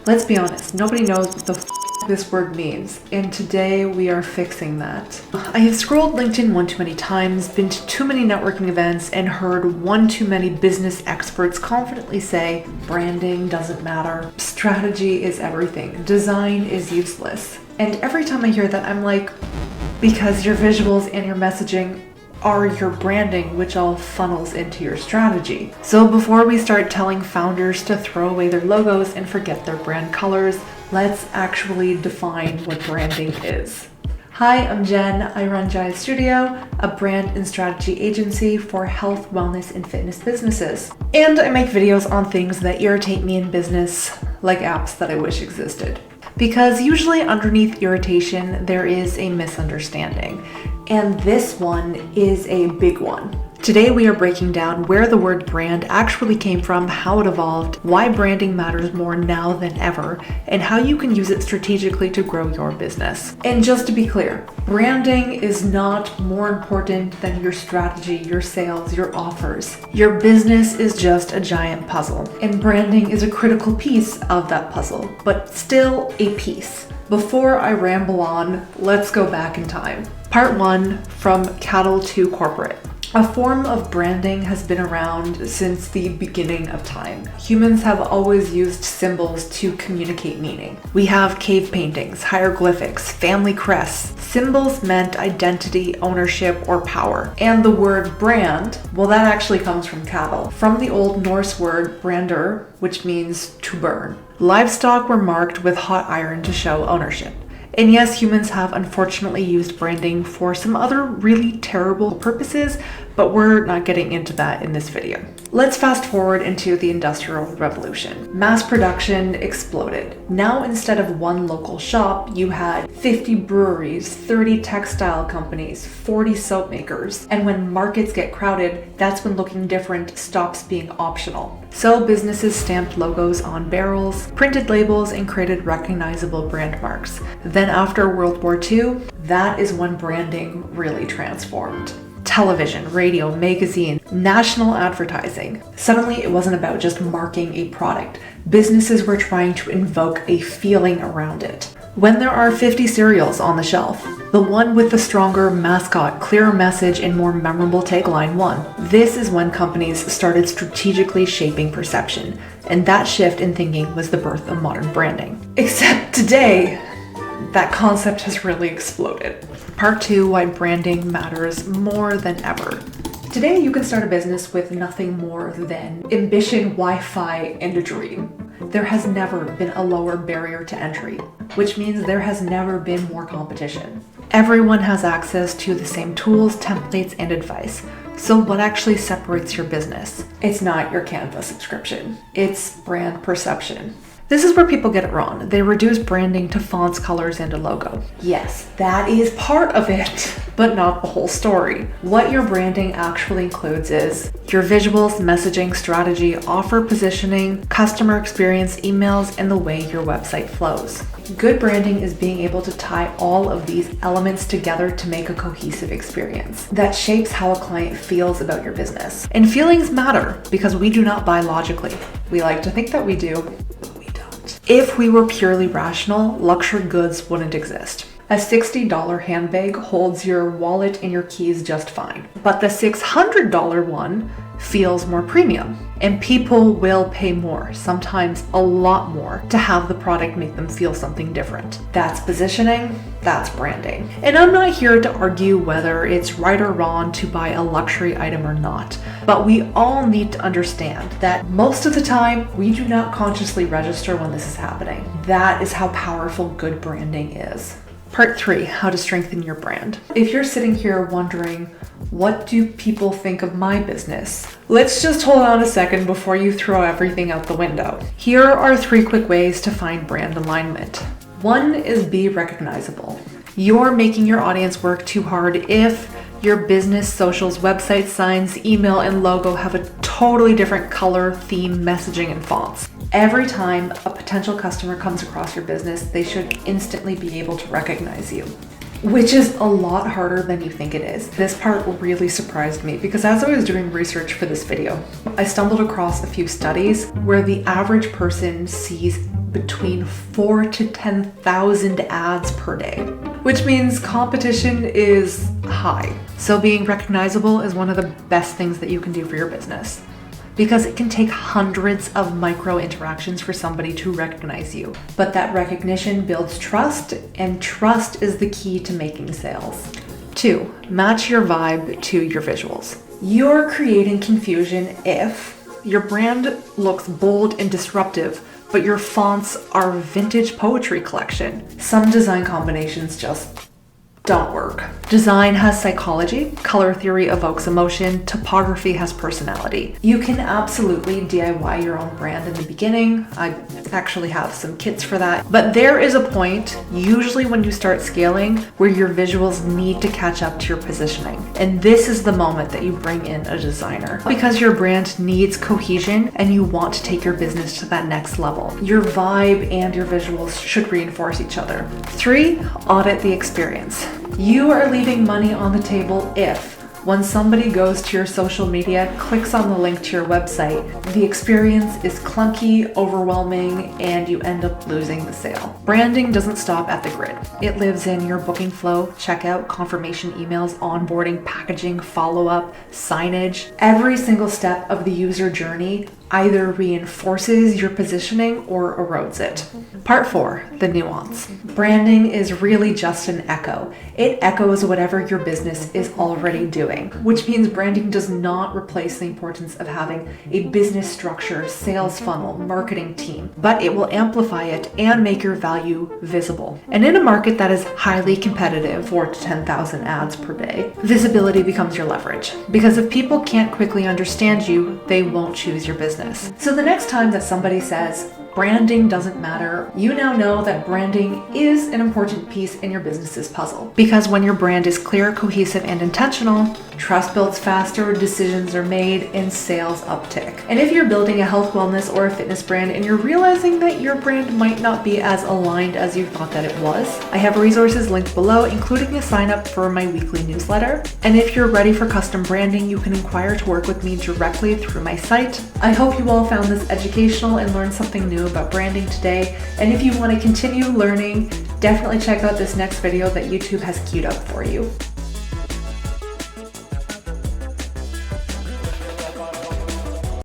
Let's be honest, nobody knows what the this word means, and today we are fixing that. I have scrolled LinkedIn one too many times, been to too many networking events, and heard one too many business experts confidently say, branding doesn't matter, strategy is everything, design is useless. And every time I hear that, I'm like, because your visuals and your messaging are your branding, which all funnels into your strategy. So before we start telling founders to throw away their logos and forget their brand colors, let's actually define what branding is. Hi, I'm Jen. I run Jaia Studio, a brand and strategy agency for health, wellness, and fitness businesses. And I make videos on things that irritate me in business, like apps that I wish existed. Because usually underneath irritation, there is a misunderstanding. And this one is a big one. Today we are breaking down where the word brand actually came from, how it evolved, why branding matters more now than ever, and how you can use it strategically to grow your business. And just to be clear, branding is not more important than your strategy, your sales, your offers. Your business is just a giant puzzle, and branding is a critical piece of that puzzle, but still a piece. Before I ramble on, let's go back in time. Part 1, from cattle to corporate. A form of branding has been around since the beginning of time. Humans have always used symbols to communicate meaning. We have cave paintings, hieroglyphics, family crests. Symbols meant identity, ownership, or power. And the word brand, well, that actually comes from cattle, from the Old Norse word brander, which means to burn. Livestock were marked with hot iron to show ownership. And yes, humans have unfortunately used branding for some other really terrible purposes, but we're not getting into that in this video. Let's fast forward into the Industrial Revolution. Mass production exploded. Now instead of one local shop, you had 50 breweries, 30 textile companies, 40 soap makers. And when markets get crowded, that's when looking different stops being optional. So businesses stamped logos on barrels, printed labels, and created recognizable brand marks. Then after World War II, that is when branding really transformed. Television, radio, magazine, national advertising. Suddenly it wasn't about just marking a product. Businesses were trying to invoke a feeling around it. When there are 50 cereals on the shelf, the one with the stronger mascot, clearer message, and more memorable tagline won. This is when companies started strategically shaping perception, and that shift in thinking was the birth of modern branding. Except today, that concept has really exploded. Part 2, why branding matters more than ever. Today, you can start a business with nothing more than ambition, Wi-Fi, and a dream. There has never been a lower barrier to entry, which means there has never been more competition. Everyone has access to the same tools, templates, and advice. So what actually separates your business? It's not your Canva subscription. It's brand perception. This is where people get it wrong. They reduce branding to fonts, colors, and a logo. Yes, that is part of it, but not the whole story. What your branding actually includes is your visuals, messaging, strategy, offer positioning, customer experience, emails, and the way your website flows. Good branding is being able to tie all of these elements together to make a cohesive experience that shapes how a client feels about your business. And feelings matter because we do not buy logically. We like to think that we do. If we were purely rational, luxury goods wouldn't exist. A $60 handbag holds your wallet and your keys just fine, but the $600 one feels more premium, and people will pay more, sometimes a lot more, to have the product make them feel something different. That's positioning, that's branding. And I'm not here to argue whether it's right or wrong to buy a luxury item or not, but we all need to understand that most of the time, we do not consciously register when this is happening. That is how powerful good branding is. Part 3, how to strengthen your brand. If you're sitting here wondering, what do people think of my business? Let's just hold on a second before you throw everything out the window. Here are 3 quick ways to find brand alignment. 1 is be recognizable. You're making your audience work too hard if your business, socials, website, signs, email, and logo have a totally different color, theme, messaging, and fonts. Every time a potential customer comes across your business, they should instantly be able to recognize you, which is a lot harder than you think it is. This part really surprised me because as I was doing research for this video, I stumbled across a few studies where the average person sees between 4,000 to 10,000 ads per day, which means competition is high. So being recognizable is one of the best things that you can do for your business, because it can take hundreds of micro interactions for somebody to recognize you. But that recognition builds trust, and trust is the key to making sales. 2, match your vibe to your visuals. You're creating confusion if your brand looks bold and disruptive, but your fonts are vintage poetry collection. Some design combinations just don't work. Design has psychology, color theory evokes emotion, typography has personality. You can absolutely DIY your own brand in the beginning. I actually have some kits for that. But there is a point, usually when you start scaling, where your visuals need to catch up to your positioning. And this is the moment that you bring in a designer, because your brand needs cohesion and you want to take your business to that next level. Your vibe and your visuals should reinforce each other. 3, audit the experience. You are leaving money on the table if, when somebody goes to your social media, clicks on the link to your website, the experience is clunky, overwhelming, and you end up losing the sale. Branding doesn't stop at the grid. It lives in your booking flow, checkout, confirmation emails, onboarding, packaging, follow-up, signage. Every single step of the user journey either reinforces your positioning or erodes it. Part 4, the nuance. Branding is really just an echo. It echoes whatever your business is already doing, which means branding does not replace the importance of having a business structure, sales funnel, marketing team, but it will amplify it and make your value visible. And in a market that is highly competitive, 4,000 to 10,000 ads per day, visibility becomes your leverage. Because if people can't quickly understand you, they won't choose your business. So the next time that somebody says, branding doesn't matter, you now know that branding is an important piece in your business's puzzle. Because when your brand is clear, cohesive, and intentional, trust builds faster, decisions are made, and sales uptick. And if you're building a health, wellness, or a fitness brand and you're realizing that your brand might not be as aligned as you thought that it was, I have resources linked below, including a sign up for my weekly newsletter. And if you're ready for custom branding, you can inquire to work with me directly through my site. I hope you all found this educational and learned something new about branding today. And if you want to continue learning, definitely check out this next video that YouTube has queued up for you.